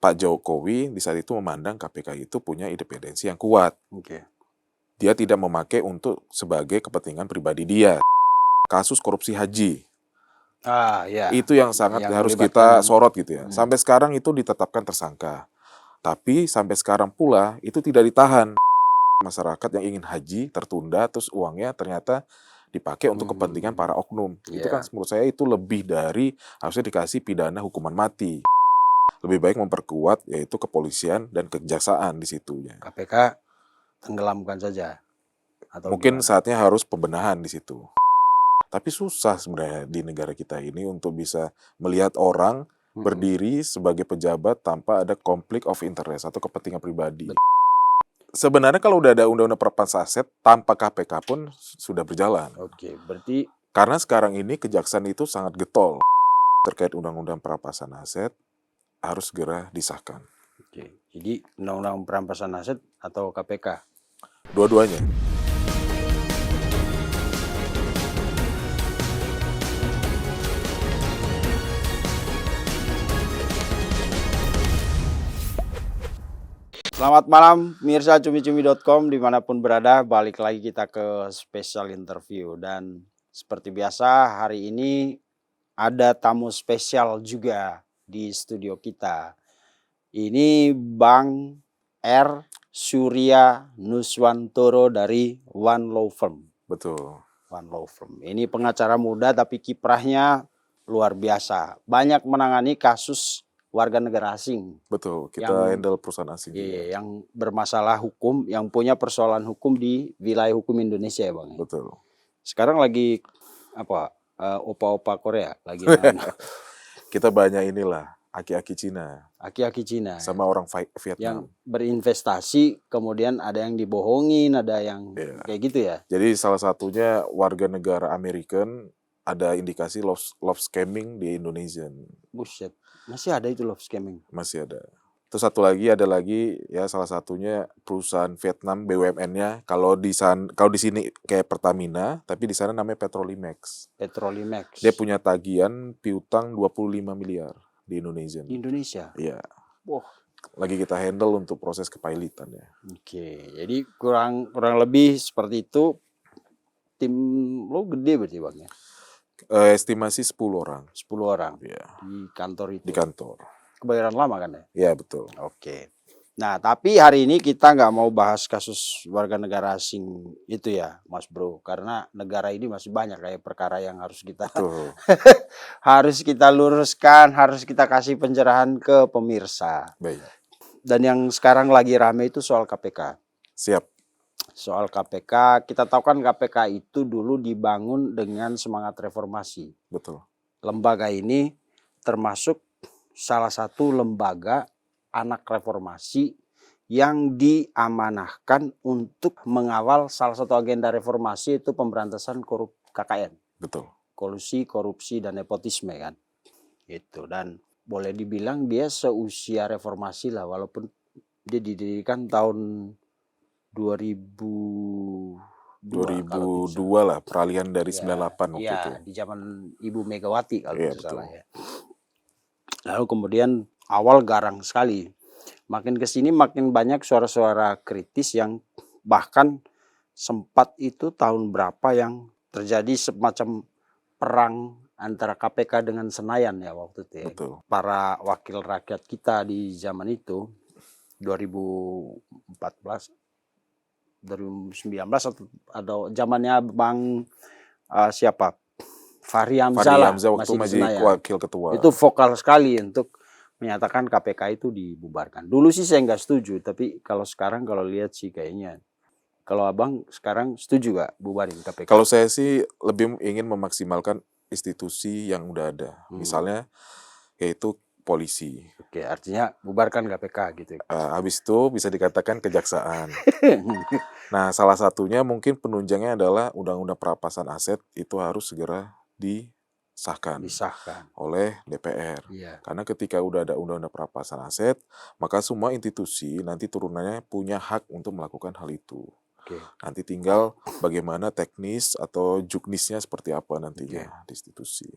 Pak Jokowi di saat itu memandang KPK itu punya independensi yang kuat. Oke. Dia tidak memakai untuk sebagai kepentingan pribadi dia. Kasus korupsi haji. Ya. Itu yang sangat Yang harus melibatkan kita sorot gitu ya. Hmm. Sampai sekarang itu ditetapkan tersangka. Tapi sampai sekarang pula itu tidak ditahan. Masyarakat yang ingin haji tertunda terus uangnya ternyata dipakai untuk kepentingan para oknum. Itu kan menurut saya itu lebih dari harusnya dikasih pidana hukuman mati. Lebih baik memperkuat yaitu kepolisian dan kejaksaan di situnya. KPK tenggelamkan saja. Atau Mungkin gimana? saatnya harus pembenahan di situ. Tapi susah sebenarnya di negara kita ini untuk bisa melihat orang berdiri sebagai pejabat tanpa ada konflik of interest atau kepentingan pribadi. Sebenarnya kalau udah ada undang-undang perampasan aset, tanpa KPK pun sudah berjalan. Oke, berarti Karena sekarang ini kejaksaan itu sangat getol terkait undang-undang perampasan aset harus segera disahkan. Oke, jadi undang-undang perampasan aset atau KPK? Dua-duanya. Selamat malam, mirsa cumi-cumi.com dimanapun berada, balik lagi kita ke special interview. Dan seperti biasa hari ini ada tamu spesial juga di studio kita. Ini Bang R. Surya Nuswantoro dari One Law Firm. Betul. One Law Firm. Ini pengacara muda tapi kiprahnya luar biasa. Banyak menangani kasus warga negara asing. Betul, kita handle perusahaan asing. Iya, yang bermasalah hukum, yang punya persoalan hukum di wilayah hukum Indonesia ya Bang. Betul. Sekarang lagi apa? Opa-opa Korea lagi. Kita banyak inilah aki-aki Cina. Aki-aki Cina. Sama orang Vietnam. Yang berinvestasi, kemudian ada yang dibohongin, ada yang kayak gitu ya. Jadi salah satunya warga negara American ada indikasi love scamming di Indonesia. Buset. Masih ada itu love scamming? Masih ada. Terus satu lagi ada lagi ya salah satunya perusahaan Vietnam BUMN-nya kalau di sini kayak Pertamina tapi di sana namanya Petrolimex. Petrolimex. Dia punya tagihan piutang 25 miliar di Indonesia. Di Indonesia? Iya. Wah. Lagi kita handle untuk proses kepailitan ya. Oke, jadi kurang lebih seperti itu. Tim lo gede berarti Bang ya? Estimasi 10 orang. 10 orang ya. Di kantor itu? Di kantor. Kebayoran Lama kan ya? Iya betul. Oke. Nah tapi hari ini kita nggak mau bahas kasus warga negara asing itu ya Mas Bro. Karena negara ini masih banyak kayak perkara yang harus kita harus kita luruskan, harus kita kasih pencerahan ke pemirsa. Baik. Dan yang sekarang lagi rame itu soal KPK. Siap. Soal KPK, kita tahu kan KPK itu dulu dibangun dengan semangat reformasi. Betul. Lembaga ini termasuk salah satu lembaga anak reformasi yang diamanahkan untuk mengawal salah satu agenda reformasi itu pemberantasan KKN. Betul. Kolusi, korupsi, dan nepotisme kan. Itu. Dan boleh dibilang dia seusia reformasi lah walaupun dia didirikan tahun 2002 lah, peralihan dari 98 waktu itu. Di zaman Ibu Megawati kalau tidak salah ya. Lalu kemudian awal garang sekali. Makin kesini makin banyak suara-suara kritis yang bahkan sempat itu tahun berapa yang terjadi semacam perang antara KPK dengan Senayan ya waktu itu ya. Betul. Para wakil rakyat kita di zaman itu 2014 2019 atau zamannya Bang siapa? Fahri Hamzah waktu masih wakil ketua. Itu vokal sekali untuk menyatakan KPK itu dibubarkan. Dulu sih saya nggak setuju, tapi kalau sekarang kalau lihat sih kayaknya. Kalau Abang sekarang setuju nggak bubarin KPK? Kalau saya sih lebih ingin memaksimalkan institusi yang udah ada. Misalnya yaitu polisi. Oke, artinya bubarkan KPK gitu. Habis itu bisa dikatakan kejaksaan. Nah, salah satunya mungkin penunjangnya adalah undang-undang perampasan aset itu harus segera disahkan oleh DPR. Iya. Karena ketika udah ada undang-undang perampasan aset, maka semua institusi nanti turunannya punya hak untuk melakukan hal itu. Nanti tinggal bagaimana teknis atau juknisnya seperti apa nantinya di institusi.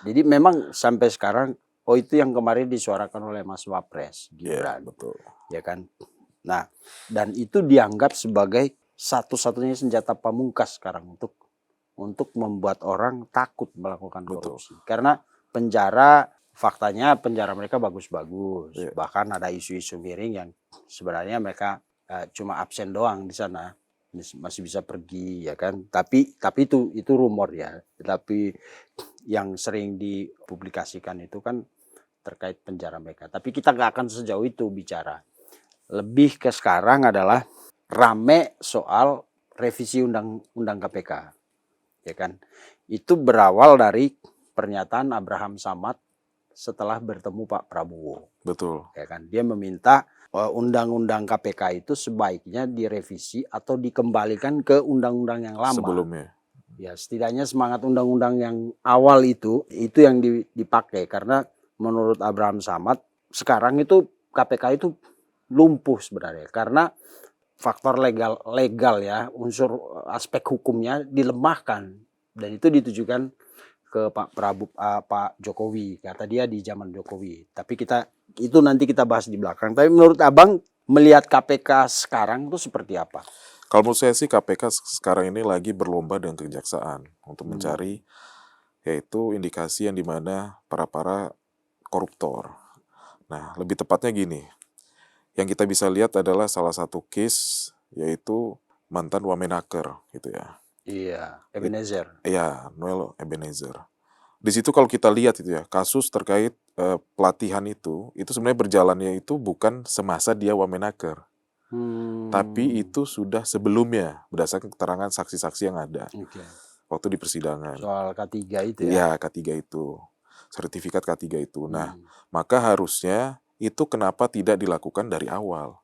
Jadi memang sampai sekarang Oh, itu yang kemarin disuarakan oleh Mas Wapres Iya, Gibran, betul. ya kan? Nah, dan itu dianggap sebagai satu-satunya senjata pamungkas sekarang untuk membuat orang takut melakukan Betul. korupsi. Karena penjara, faktanya penjara mereka bagus-bagus. Iya. Bahkan ada isu-isu miring yang sebenarnya mereka cuma absen doang di sana, masih bisa pergi, ya kan? Tapi itu rumor ya. Tapi yang sering dipublikasikan itu kan terkait penjara mereka. Tapi kita nggak akan sejauh itu bicara. Lebih ke sekarang adalah rame soal revisi undang-undang KPK, ya kan? Itu berawal dari pernyataan Abraham Samad setelah bertemu Pak Prabowo, Betul. ya kan? Dia meminta undang-undang KPK itu sebaiknya direvisi atau dikembalikan ke undang-undang yang lama. Sebelumnya. Ya, setidaknya semangat undang-undang yang awal itu yang dipakai, karena menurut Abraham Samad sekarang itu KPK itu lumpuh sebenarnya karena faktor legal ya, unsur aspek hukumnya dilemahkan, dan itu ditujukan ke Pak Jokowi, kata dia di zaman Jokowi. Tapi itu nanti kita bahas di belakang. Tapi menurut Abang melihat KPK sekarang itu seperti apa? Kalau menurut saya sih KPK sekarang ini lagi berlomba dengan kejaksaan untuk mencari yaitu indikasi yang dimana para koruptor. Nah, lebih tepatnya gini, yang kita bisa lihat adalah salah satu case yaitu mantan Wamenaker gitu ya. Iya, Ebenezer. Iya, Noel Ebenezer. Di situ kalau kita lihat itu ya, kasus terkait pelatihan itu sebenarnya berjalannya itu bukan semasa dia Wamenaker, tapi itu sudah sebelumnya berdasarkan keterangan saksi-saksi yang ada waktu di persidangan. Soal K3 itu ya? Iya, K3 itu. Sertifikat K3 itu. Nah, maka harusnya itu kenapa tidak dilakukan dari awal?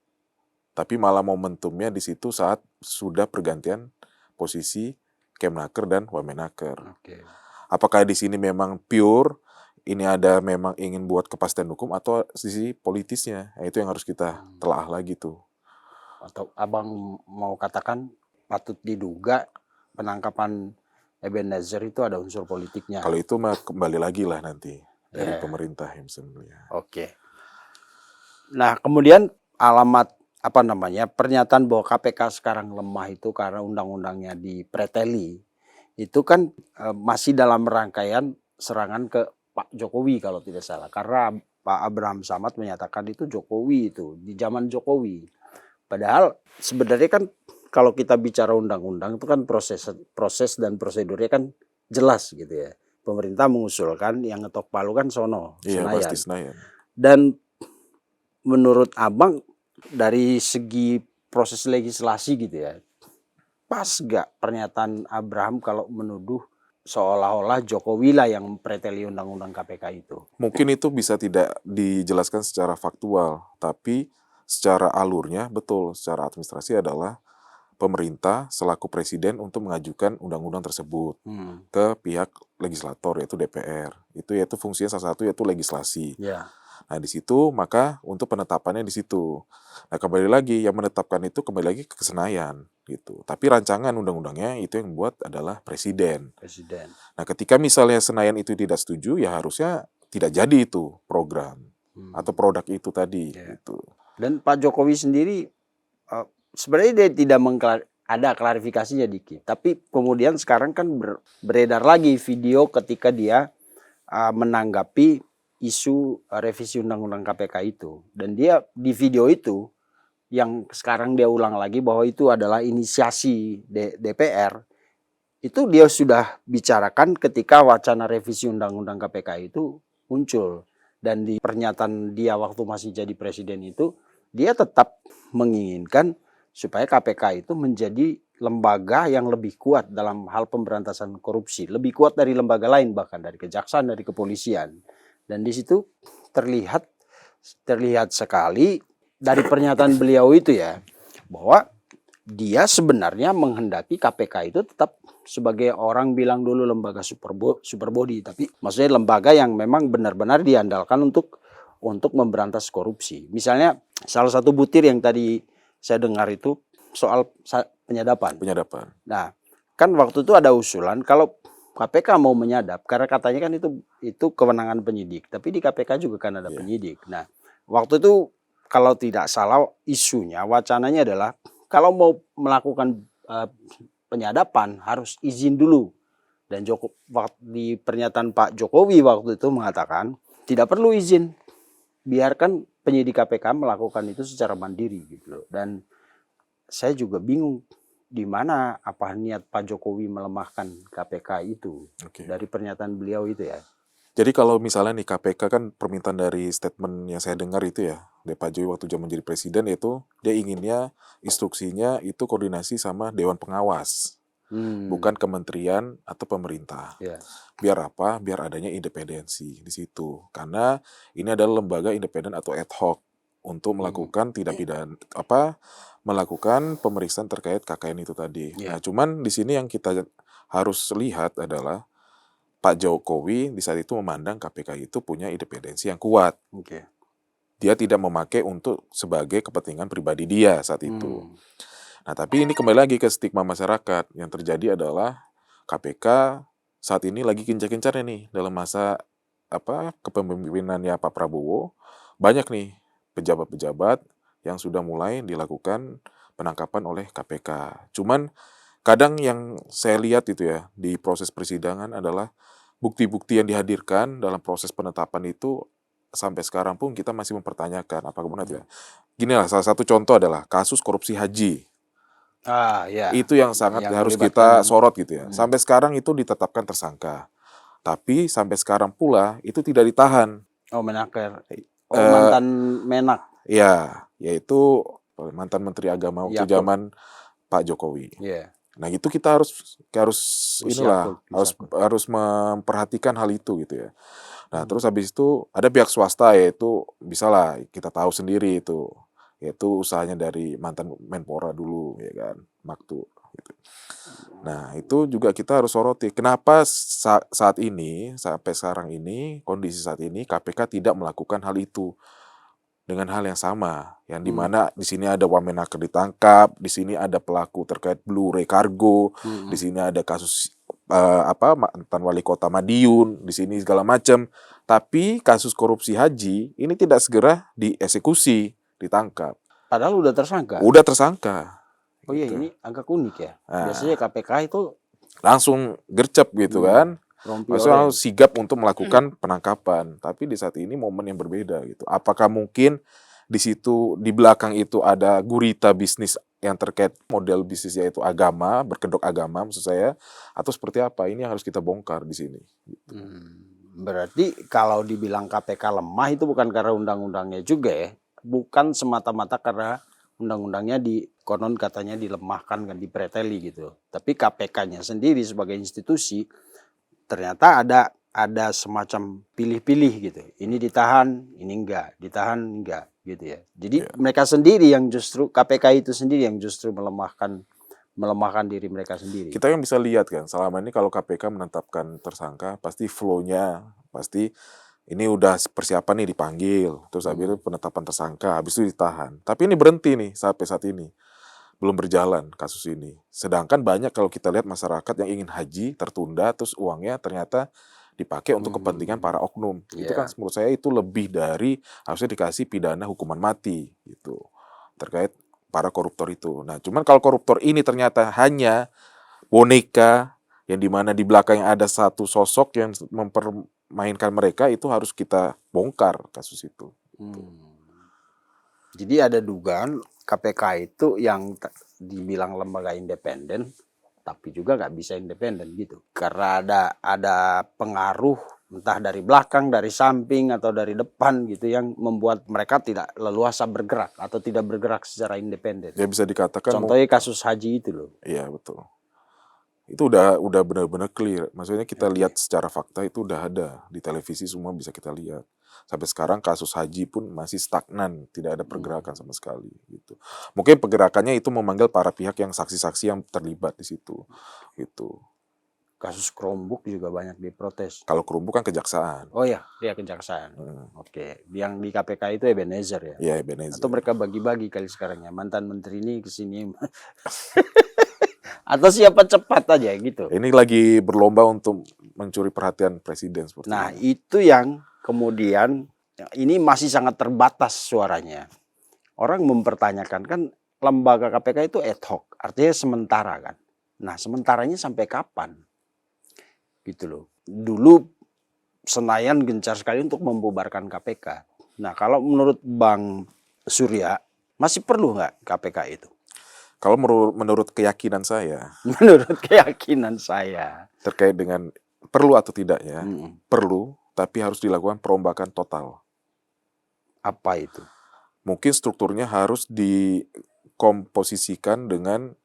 Tapi malah momentumnya di situ saat sudah pergantian posisi Kemnaker dan Wamenaker. Apakah di sini memang pure, ini ada memang ingin buat kepastian hukum atau sisi politisnya? Nah, itu yang harus kita telah lagi tuh. Atau Abang mau katakan patut diduga penangkapan Ebenezer itu ada unsur politiknya? Kalau itu mah kembali lagi lah nanti dari pemerintah yang sebenarnya. Oke. Nah, kemudian pernyataan bahwa KPK sekarang lemah itu karena undang-undangnya dipreteli, itu kan masih dalam rangkaian serangan ke Pak Jokowi kalau tidak salah. Karena Pak Abraham Samad menyatakan itu Jokowi itu di zaman Jokowi. Padahal sebenarnya kan kalau kita bicara undang-undang itu kan proses dan prosedurnya kan jelas gitu ya. Pemerintah mengusulkan, yang ngetok palu kan sono, Iya, Senayan. pasti Senayan. Dan menurut Abang dari segi proses legislasi gitu ya, pas gak pernyataan Abraham kalau menuduh seolah-olah Jokowi lah yang preteli undang-undang KPK itu? Mungkin itu bisa tidak dijelaskan secara faktual, tapi secara alurnya betul, secara administrasi adalah pemerintah selaku presiden untuk mengajukan undang-undang tersebut ke pihak legislator yaitu DPR. Itu yaitu fungsinya salah satu yaitu legislasi. Nah, di situ maka untuk penetapannya di situ. Nah, kembali lagi yang menetapkan itu kembali lagi ke Senayan gitu. Tapi rancangan undang-undangnya itu yang buat adalah presiden. Nah, ketika misalnya Senayan itu tidak setuju, ya harusnya tidak jadi itu program atau produk itu tadi gitu. Dan Pak Jokowi sendiri sebenarnya dia tidak ada klarifikasinya dikit. Tapi kemudian sekarang kan beredar lagi video ketika dia menanggapi isu revisi undang-undang KPK itu. Dan dia di video itu yang sekarang dia ulang lagi bahwa itu adalah inisiasi DPR. Itu dia sudah bicarakan ketika wacana revisi undang-undang KPK itu muncul. Dan di pernyataan dia waktu masih jadi presiden itu, dia tetap menginginkan supaya KPK itu menjadi lembaga yang lebih kuat dalam hal pemberantasan korupsi. Lebih kuat dari lembaga lain, bahkan dari kejaksaan, dari kepolisian. Dan di situ terlihat sekali dari pernyataan beliau itu ya, bahwa dia sebenarnya menghendaki KPK itu tetap sebagai orang bilang dulu lembaga super body, tapi maksudnya lembaga yang memang benar-benar diandalkan untuk memberantas korupsi. Misalnya salah satu butir yang tadi saya dengar itu soal penyadapan. Penyadapan. Nah, kan waktu itu ada usulan kalau KPK mau menyadap karena katanya kan itu kewenangan penyidik, tapi di KPK juga kan ada Iya. penyidik. Nah, waktu itu kalau tidak salah isunya, wacananya adalah kalau mau melakukan penyadapan harus izin dulu. Dan di pernyataan Pak Jokowi waktu itu mengatakan tidak perlu izin, biarkan penyidik KPK melakukan itu secara mandiri gitu loh. Dan saya juga bingung di mana apa niat Pak Jokowi melemahkan KPK itu dari pernyataan beliau itu ya. Jadi kalau misalnya nih KPK kan permintaan dari statement yang saya dengar itu ya, dari Pak Jokowi waktu zaman menjadi presiden itu dia inginnya instruksinya itu koordinasi sama Dewan Pengawas, bukan kementerian atau pemerintah. Ya. Biar apa? Biar adanya independensi di situ. Karena ini adalah lembaga independen atau ad hoc untuk melakukan tidak pidana melakukan pemeriksaan terkait KKN itu tadi. Nah, cuman di sini yang kita harus lihat adalah Pak Jokowi di saat itu memandang KPK itu punya independensi yang kuat. Dia tidak memakai untuk sebagai kepentingan pribadi dia saat itu. Nah, tapi ini kembali lagi ke stigma masyarakat. Yang terjadi adalah KPK saat ini lagi gencar-gencarnya nih dalam masa kepemimpinannya Pak Prabowo. Banyak nih pejabat-pejabat yang sudah mulai dilakukan penangkapan oleh KPK. Cuman kadang yang saya lihat itu ya di proses persidangan adalah bukti-bukti yang dihadirkan dalam proses penetapan itu sampai sekarang pun kita masih mempertanyakan apakah benar ya. Gini lah, salah satu contoh adalah kasus korupsi haji. Ya. Itu yang sangat harus kita sorot gitu ya. Sampai sekarang itu ditetapkan tersangka. Tapi sampai sekarang pula itu tidak ditahan. Menaker. Mantan Menak. Ya, yaitu mantan Menteri Agama waktu zaman Pak Jokowi. Nah, itu kita harus memperhatikan hal itu gitu ya. Nah, terus habis itu ada pihak swasta yaitu bisalah kita tahu sendiri itu yaitu usahanya dari mantan Menpora dulu ya kan, Maktu gitu. Nah, itu juga kita harus soroti. Kenapa saat ini sampai sekarang ini kondisi saat ini KPK tidak melakukan hal itu? Dengan hal yang sama, yang dimana di sini ada Wamenaker ditangkap, di sini ada pelaku terkait Blu-ray Kargo, di sini ada kasus mantan wali kota Madiun, di sini segala macam. Tapi kasus korupsi haji ini tidak segera dieksekusi, ditangkap. Padahal udah tersangka. Udah tersangka. Oh iya, ini agak unik ya. Biasanya KPK itu langsung gercep gitu kan. Maksudnya sigap untuk melakukan penangkapan, tapi di saat ini momen yang berbeda gitu. Apakah mungkin di situ di belakang itu ada gurita bisnis yang terkait model bisnisnya itu agama, berkedok agama maksud saya, atau seperti apa? Ini yang harus kita bongkar di sini. Gitu. Berarti kalau dibilang KPK lemah itu bukan karena undang-undangnya juga ya, bukan semata-mata karena undang-undangnya konon katanya dilemahkan kan, dipreteli gitu. Tapi KPK-nya sendiri sebagai institusi ternyata ada semacam pilih-pilih gitu. Ini ditahan, ini enggak, ditahan enggak gitu ya. Jadi mereka sendiri yang justru KPK itu sendiri yang justru melemahkan diri mereka sendiri. Kita yang bisa lihat kan selama ini kalau KPK menetapkan tersangka pasti flow-nya pasti ini udah persiapan nih dipanggil, terus habis itu penetapan tersangka, habis itu ditahan. Tapi ini berhenti nih sampai saat ini. Belum berjalan kasus ini. Sedangkan banyak kalau kita lihat masyarakat yang ingin haji tertunda terus uangnya ternyata dipakai untuk kepentingan para oknum. Itu kan menurut saya itu lebih dari harusnya dikasih pidana hukuman mati gitu terkait para koruptor itu. Nah, cuman kalau koruptor ini ternyata hanya boneka yang dimana di belakangnya ada satu sosok yang mempermainkan mereka, itu harus kita bongkar kasus itu. Jadi ada dugaan KPK itu yang dibilang lembaga independen, tapi juga nggak bisa independen gitu. Karena ada pengaruh entah dari belakang, dari samping, atau dari depan gitu yang membuat mereka tidak leluasa bergerak atau tidak bergerak secara independen. Ya bisa dikatakan. Contohnya kasus haji itu loh. Iya betul. Itu udah benar-benar clear. Maksudnya kita lihat secara fakta itu udah ada di televisi, semua bisa kita lihat. Sampai sekarang kasus haji pun masih stagnan, tidak ada pergerakan sama sekali gitu. Mungkin pergerakannya itu memanggil para pihak yang saksi-saksi yang terlibat di situ gitu. Kasus Chromebook juga banyak diprotes. Kalau Chromebook kan kejaksaan. Oh iya, dia kejaksaan. Oke, yang di KPK itu Ebenezer ya? Iya, Ebenezer. Atau mereka bagi-bagi kali sekarang ya, mantan menteri ini ke sini. Atau siapa cepat aja gitu. Ini lagi berlomba untuk mencuri perhatian presiden seperti Nah, ini. itu yang kemudian ini masih sangat terbatas suaranya. Orang mempertanyakan kan lembaga KPK itu ad hoc, artinya sementara kan. Nah, sementaranya sampai kapan? Gitu loh. Dulu Senayan gencar sekali untuk membubarkan KPK. Nah, kalau menurut Bang Surya, masih perlu nggak KPK itu? Kalau menurut keyakinan saya, Menurut keyakinan saya. terkait dengan perlu atau tidaknya, Mm-mm. perlu, tapi harus dilakukan perombakan total. Apa itu? Mungkin strukturnya harus dikomposisikan dengan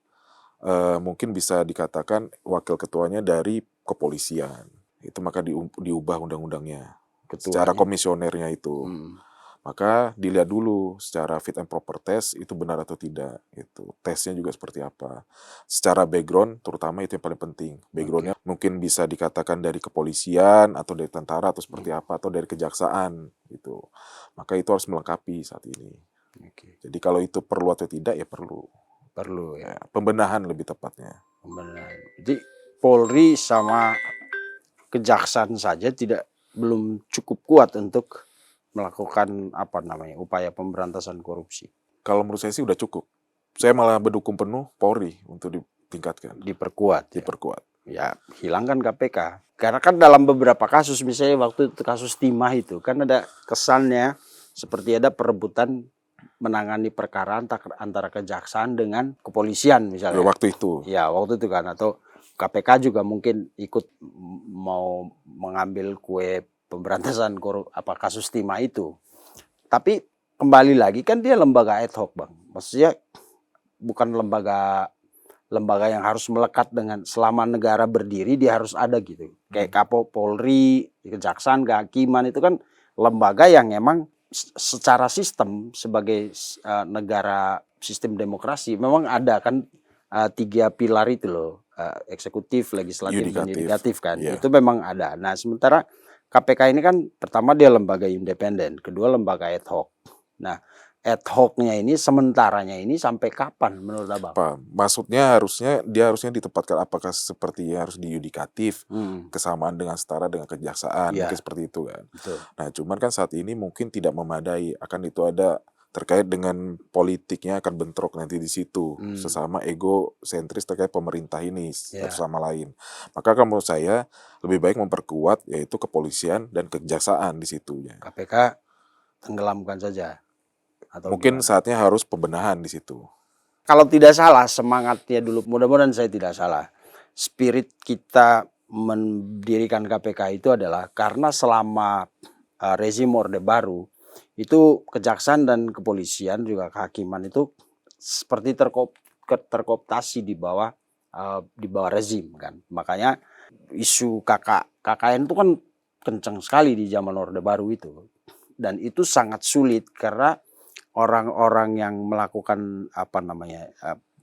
mungkin bisa dikatakan wakil ketuanya dari kepolisian. Itu maka diubah undang-undangnya. Secara Ketuanya. komisionernya itu. Mm. Maka dilihat dulu secara fit and proper test itu benar atau tidak. Itu tesnya juga seperti apa. Secara background terutama itu yang paling penting. Backgroundnya mungkin bisa dikatakan dari kepolisian atau dari tentara atau seperti apa atau dari kejaksaan gitu. Maka itu harus melengkapi saat ini. Oke. Jadi kalau itu perlu atau tidak ya perlu. Perlu ya. Ya, pembenahan lebih tepatnya. Benar. Jadi Polri sama kejaksaan saja belum cukup kuat untuk melakukan upaya pemberantasan korupsi. Kalau menurut saya sih udah cukup. Saya malah mendukung penuh Polri untuk ditingkatkan, Diperkuat ya. diperkuat. Ya, hilangkan KPK. Karena kan dalam beberapa kasus, misalnya waktu itu kasus Timah itu, kan ada kesannya seperti ada perebutan menangani perkara antara kejaksaan dengan kepolisian misalnya. Waktu itu. Ya, waktu itu kan. Atau KPK juga mungkin ikut mau mengambil kue pemberantasan kasus Timah itu. Tapi kembali lagi kan dia lembaga ad hoc, Bang. Maksudnya bukan lembaga yang harus melekat dengan selama negara berdiri dia harus ada gitu. Kayak Polri, kejaksaan, kehakiman itu kan lembaga yang emang secara sistem sebagai negara sistem demokrasi memang ada kan 3 pilar itu loh, eksekutif, legislatif, dan yudikatif kan. Iya. Itu memang ada. Nah, sementara KPK ini kan pertama dia lembaga independen, kedua lembaga ad hoc. Nah, ad hoc-nya ini sementaranya ini sampai kapan menurut Abang? Apa? Maksudnya dia harusnya ditempatkan apakah seperti harus di yudikatif, kesamaan dengan setara dengan kejaksaan, Iya. mungkin seperti itu kan. Betul. Nah, cuman kan saat ini mungkin tidak memadai, akan itu ada terkait dengan politiknya akan bentrok nanti di situ, sesama ego sentris terkait pemerintah ini bersama lain. Maka kalau menurut saya lebih baik memperkuat yaitu kepolisian dan kejaksaan di situ. KPK tenggelamkan saja. Atau Mungkin gimana? saatnya harus pembenahan di situ. Kalau tidak salah semangatnya dulu, mudah-mudahan saya tidak salah. Spirit kita mendirikan KPK itu adalah karena selama rezim Orde Baru itu kejaksaan dan kepolisian juga kehakiman itu seperti terkooptasi di bawah rezim kan. Makanya isu KKN itu kan kencang sekali di zaman Orde Baru itu. Dan itu sangat sulit karena orang-orang yang melakukan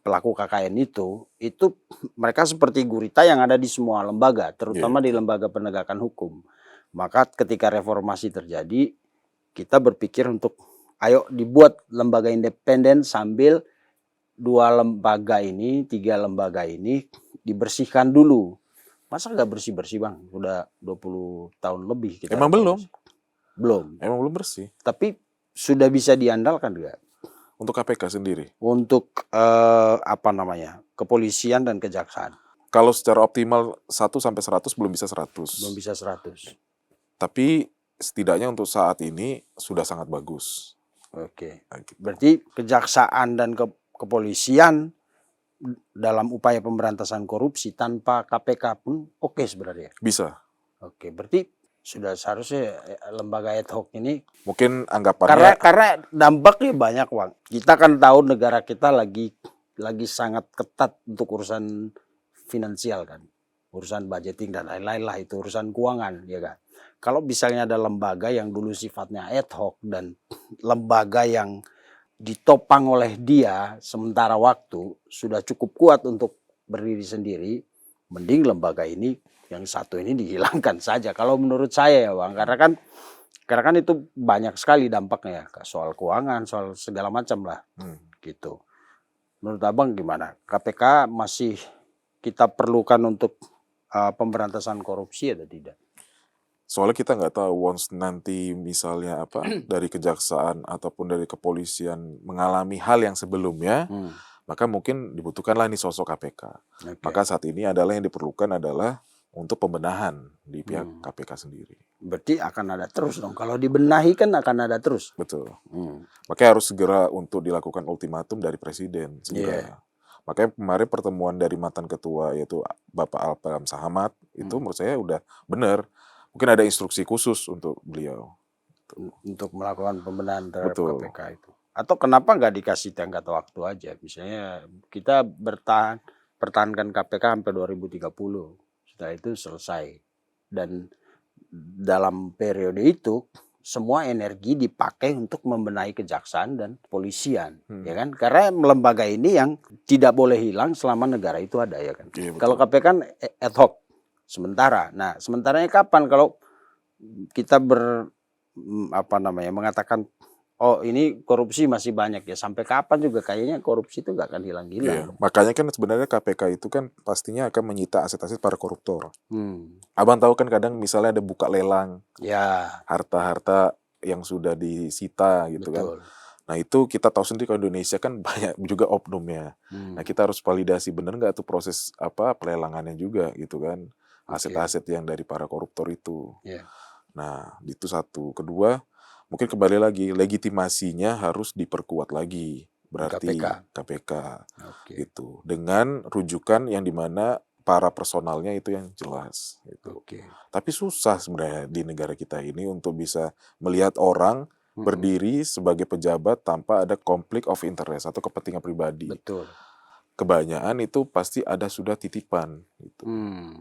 pelaku KKN itu mereka seperti gurita yang ada di semua lembaga, terutama di lembaga penegakan hukum. Maka ketika reformasi terjadi, kita berpikir untuk ayo dibuat lembaga independen sambil 3 lembaga ini dibersihkan dulu. Masa nggak bersih-bersih, Bang? Udah 20 tahun lebih kita. Emang belum? Belum. Emang belum bersih. Tapi sudah bisa diandalkan nggak? Untuk KPK sendiri? Untuk kepolisian dan kejaksaan. Kalau secara optimal 1 sampai 100 belum bisa 100. Belum bisa 100. Tapi setidaknya untuk saat ini sudah sangat bagus. Oke. Berarti kejaksaan dan kepolisian dalam upaya pemberantasan korupsi tanpa KPK pun oke sebenarnya. Bisa. Oke, berarti sudah seharusnya lembaga ad hoc ini mungkin anggapannya karena dampaknya banyak, Bang. Kita kan tahu negara kita lagi sangat ketat untuk urusan finansial kan. Urusan budgeting dan lain-lain lah, itu urusan keuangan ya kan. Kalau misalnya ada lembaga yang dulu sifatnya ad hoc dan lembaga yang ditopang oleh dia sementara waktu sudah cukup kuat untuk berdiri sendiri, mending lembaga ini yang satu ini dihilangkan saja. Kalau menurut saya ya, Bang, karena kan itu banyak sekali dampaknya ya, soal keuangan, soal segala macam lah, gitu. Menurut Abang gimana? KPK masih kita perlukan untuk pemberantasan korupsi atau tidak? Soalnya kita nggak tahu once nanti misalnya dari kejaksaan ataupun dari kepolisian mengalami hal yang sebelumnya, maka mungkin dibutuhkanlah nih sosok KPK. Maka saat ini adalah yang diperlukan adalah untuk pembenahan di pihak KPK sendiri. Berarti akan ada terus dong. Kalau dibenahi kan akan ada terus. Betul. Makanya harus segera untuk dilakukan ultimatum dari presiden segera. Makanya kemarin pertemuan dari mantan ketua yaitu Bapak Alpam Sahamat itu menurut saya udah benar. Mungkin ada instruksi khusus untuk beliau. Untuk melakukan pembenahan terhadap KPK itu. Atau kenapa nggak dikasih tenggat waktu aja? Misalnya kita pertahankan KPK sampai 2030. Setelah itu selesai. Dan dalam periode itu semua energi dipakai untuk membenahi kejaksaan dan kepolisian, ya kan? Karena lembaga ini yang tidak boleh hilang selama negara itu ada, ya kan? Kalau KPK kan ad hoc, sementara. Nah, sementaranya kapan kalau kita mengatakan oh ini korupsi masih banyak ya, sampai kapan juga kayaknya korupsi itu nggak akan hilang-hilang. Makanya kan sebenarnya KPK itu kan pastinya akan menyita aset-aset para koruptor. Abang tahu kan kadang misalnya ada buka lelang, harta-harta yang sudah disita gitu. Betul. Kan. Nah itu kita tahu sendiri kalau Indonesia kan banyak juga oknumnya. Nah kita harus validasi benar nggak tuh proses pelelangannya juga gitu kan, aset-aset yang dari para koruptor itu. Nah itu satu. Kedua, mungkin kembali lagi, legitimasinya harus diperkuat lagi, berarti KPK gitu. Dengan rujukan yang dimana para personalnya itu yang jelas. Gitu. Tapi susah sebenarnya di negara kita ini untuk bisa melihat orang berdiri sebagai pejabat tanpa ada konflik of interest atau kepentingan pribadi. Betul. Kebanyakan itu pasti ada sudah titipan gitu.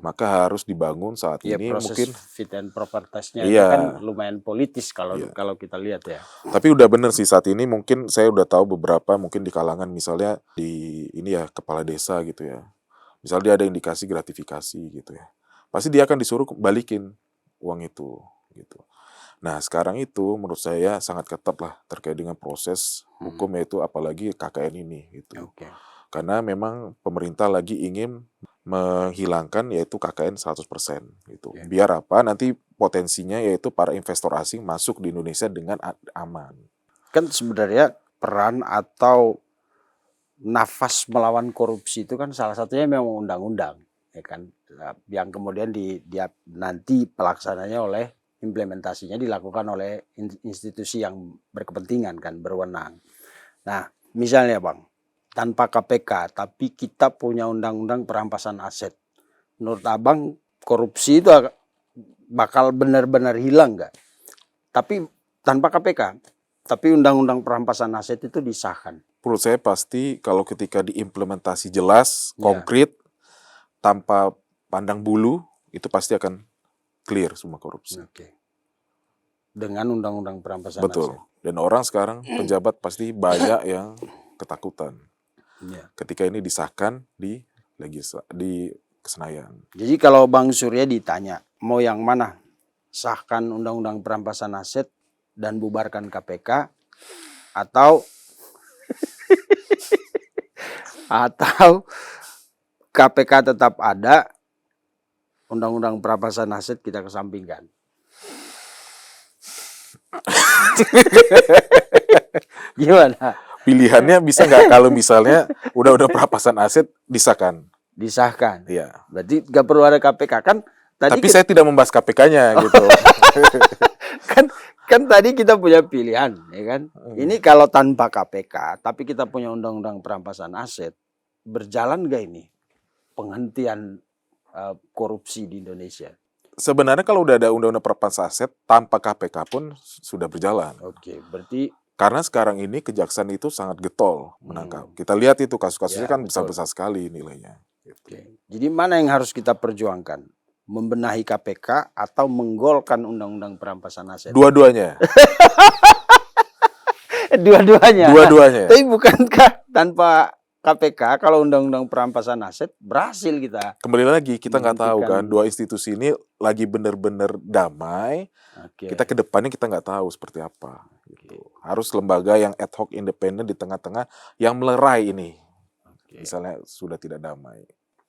Maka harus dibangun saat ini proses mungkin fit and proper test-nya itu kan lumayan politis kalau kita lihat ya. Tapi udah bener sih saat ini mungkin saya udah tahu beberapa mungkin di kalangan misalnya di ini ya kepala desa gitu ya. Misalnya dia ada indikasi gratifikasi gitu ya. Pasti dia akan disuruh balikin uang itu gitu. Nah sekarang itu menurut saya sangat ketat lah terkait dengan proses hukum yaitu apalagi KKN ini gitu. Karena memang pemerintah lagi ingin menghilangkan yaitu KKN 100% gitu. Biar apa? Nanti potensinya yaitu para investor asing masuk di Indonesia dengan aman. Kan sebenarnya peran atau nafas melawan korupsi itu kan salah satunya memang undang-undang, ya kan? Yang kemudian nanti pelaksananya oleh implementasinya dilakukan oleh institusi yang berkepentingan kan, berwenang. Nah, misalnya Bang, tanpa KPK, tapi kita punya undang-undang perampasan aset. Menurut Abang, korupsi itu bakal benar-benar hilang nggak? Tapi tanpa KPK, tapi undang-undang perampasan aset itu disahkan. Menurut saya pasti kalau ketika diimplementasi jelas, konkret, tanpa pandang bulu, itu pasti akan clear semua korupsi. Dengan undang-undang perampasan aset. Betul. Dan orang sekarang, pejabat pasti banyak yang ketakutan. Ketika ini disahkan di Senayan. Jadi kalau Bang Surya ditanya mau yang mana, sahkan undang-undang perampasan aset dan bubarkan KPK atau KPK tetap ada, undang-undang perampasan aset kita kesampingkan. Gimana? Pilihannya bisa nggak kalau misalnya udah perampasan aset disahkan? Disahkan. Iya. Berarti nggak perlu ada KPK kan? Tapi saya tidak membahas KPK-nya gitu. kan tadi kita punya pilihan, ya kan? Ini kalau tanpa KPK, tapi kita punya undang-undang perampasan aset, berjalan nggak ini penghentian korupsi di Indonesia? Sebenarnya kalau udah ada undang-undang perampasan aset tanpa KPK pun sudah berjalan. Berarti karena sekarang ini kejaksaan itu sangat getol menangkap. Kita lihat itu kasus-kasusnya kan besar-besar sekali nilainya. Jadi mana yang harus kita perjuangkan? Membenahi KPK atau menggolkan undang-undang perampasan aset? Dua-duanya. Dua-duanya. Tapi bukankah tanpa KPK kalau undang-undang perampasan aset berhasil kita? Kembali lagi kita nggak tahu kan dua institusi ini lagi benar-benar damai. Kita ke depannya kita nggak tahu seperti apa. Gitu. Harus lembaga yang ad hoc independen di tengah-tengah yang melerai ini. Misalnya sudah tidak damai.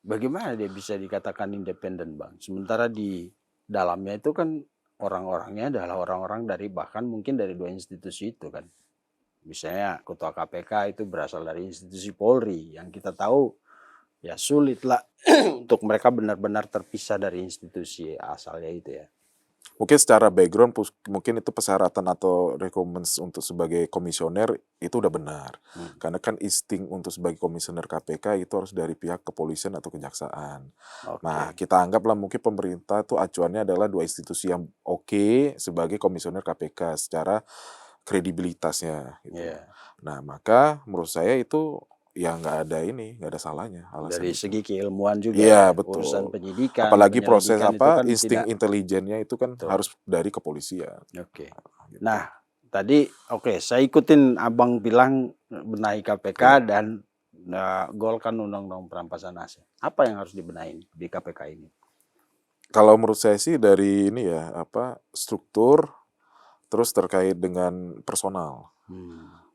Bagaimana dia bisa dikatakan independen, Bang? Sementara di dalamnya itu kan orang-orangnya adalah orang-orang dari bahkan mungkin dari dua institusi itu kan. Misalnya ketua KPK itu berasal dari institusi Polri yang kita tahu ya sulitlah untuk mereka benar-benar terpisah dari institusi asalnya itu ya. Mungkin secara background mungkin itu persyaratan atau requirements untuk sebagai komisioner itu udah benar. Karena kan insting untuk sebagai komisioner KPK itu harus dari pihak kepolisian atau kejaksaan. Nah, kita anggaplah mungkin pemerintah itu acuannya adalah dua institusi yang oke sebagai komisioner KPK secara kredibilitasnya gitu. Nah, maka menurut saya itu ya nggak ada salahnya alasan Dari itu. segi keilmuan juga Iya, ya, betul. urusan penyidikan, Apalagi proses penyelidikan itu kan insting tidak. intelijennya itu kan Betul. harus dari kepolisian. Oke. Gitu. Nah, tadi saya ikutin Abang bilang benahi KPK dan golkan undang-undang perampasan aset. Apa yang harus dibenahin di KPK ini? Kalau menurut saya sih dari ini ya, struktur, terus terkait dengan personal.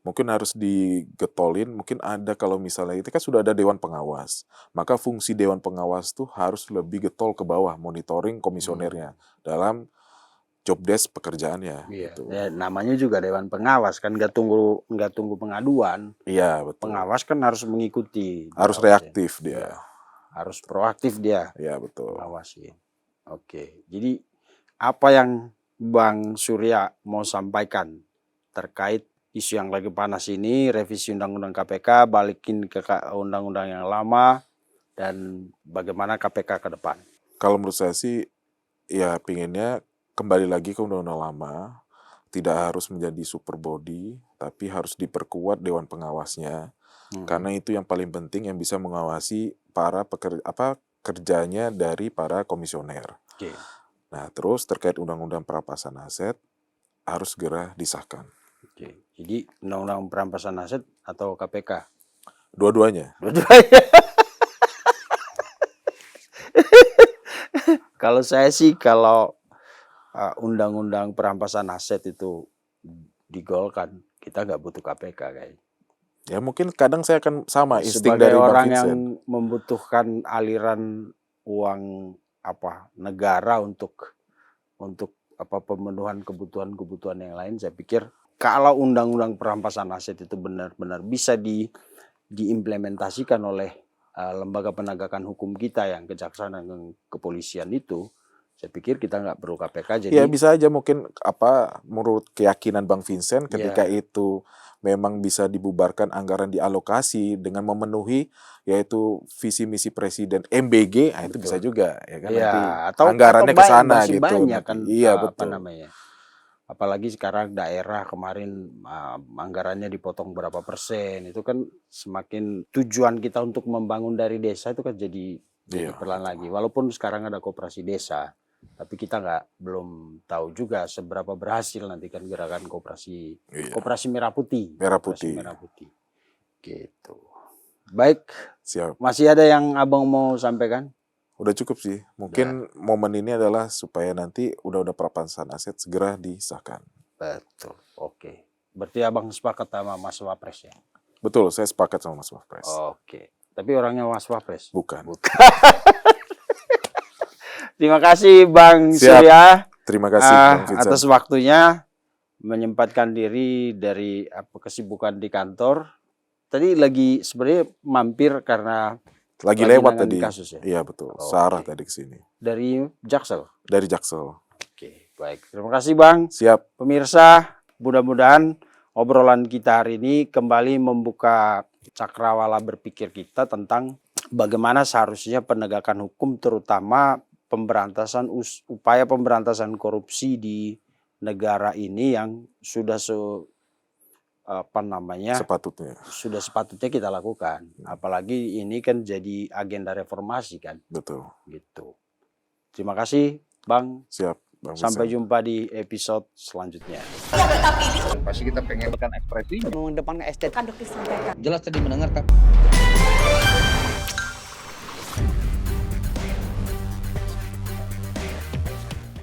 Mungkin harus digetolin, mungkin ada kalau misalnya itu kan sudah ada Dewan Pengawas. Maka fungsi Dewan Pengawas tuh harus lebih getol ke bawah, monitoring komisionernya dalam job desk pekerjaannya. Iya. Gitu. Ya, namanya juga Dewan Pengawas kan nggak tunggu pengaduan. Iya, betul. Pengawas kan harus mengikuti. Harus reaktif dia. Ya. Harus proaktif dia. Iya, betul. Mengawasi. Oke. Jadi apa yang Bang Surya mau sampaikan terkait isu yang lagi panas ini, revisi Undang-Undang KPK, balikin ke Undang-Undang yang lama, dan bagaimana KPK ke depan? Kalau menurut saya sih, ya pinginnya kembali lagi ke Undang-Undang lama, tidak harus menjadi super body, tapi harus diperkuat Dewan Pengawasnya, karena itu yang paling penting yang bisa mengawasi para kerjanya dari para komisioner. Nah, terus terkait Undang-Undang perampasan aset, harus segera disahkan. Jadi Undang-Undang perampasan aset atau KPK? Dua-duanya. Kalau saya sih kalau Undang-Undang perampasan aset itu digolkan, kita nggak butuh KPK kayaknya. Ya mungkin kadang saya akan sama insting Sebagai dari Bang orang Vincent. yang membutuhkan aliran uang negara untuk pemenuhan kebutuhan yang lain, saya pikir kalau Undang-Undang perampasan aset itu benar-benar bisa diimplementasikan oleh lembaga penegakan hukum kita yang kejaksaan dan kepolisian itu, saya pikir kita nggak perlu KPK. Jadi ya bisa aja mungkin menurut keyakinan Bang Vincent ketika itu memang bisa dibubarkan anggaran dialokasi dengan memenuhi yaitu visi misi presiden MBG, itu bisa juga ya kan, nanti atau anggarannya ke sana masih gitu. Banyak kan, iya betul. Apalagi sekarang daerah kemarin anggarannya dipotong berapa persen, itu kan semakin tujuan kita untuk membangun dari desa itu kan jadi perlahan lagi. Walaupun sekarang ada koperasi desa, tapi kita belum tahu juga seberapa berhasil nanti kan gerakan koperasi merah putih. Gitu. Baik. Siap. Masih ada yang Abang mau sampaikan? Udah cukup sih. Mungkin momen ini adalah supaya nanti Undang-Undang perampasan aset segera disahkan. Betul. Oke. Berarti Abang sepakat sama Mas Wapres ya? Betul, saya sepakat sama Mas Wapres. Oke. Tapi orangnya Mas Wapres? Bukan. Terima kasih Bang Surya. Terima kasih Bang Vincent. Atas waktunya menyempatkan diri dari kesibukan di kantor. Tadi lagi sebenarnya mampir karena lagi lewat tadi. Kasus, ya? Iya betul. Sarah tadi kesini. Dari Jaksel. Dari Jaksel. Oke, baik. Terima kasih Bang. Siap. Pemirsa, mudah-mudahan obrolan kita hari ini kembali membuka cakrawala berpikir kita tentang bagaimana seharusnya penegakan hukum, terutama upaya pemberantasan korupsi di negara ini yang sudah sudah sepatutnya kita lakukan. Apalagi ini kan jadi agenda reformasi kan. Betul. Gitu. Terima kasih Bang. Siap. Bang Sampai Vincent. jumpa di episode selanjutnya. Pasti kita pengen ekspresi mengedepankan estetika Kan dokter sampaikan. jelas tadi mendengarkan.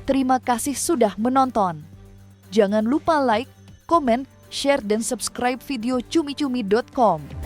Terima kasih sudah menonton. Jangan lupa like, komen, share, dan subscribe video cumi-cumi.com.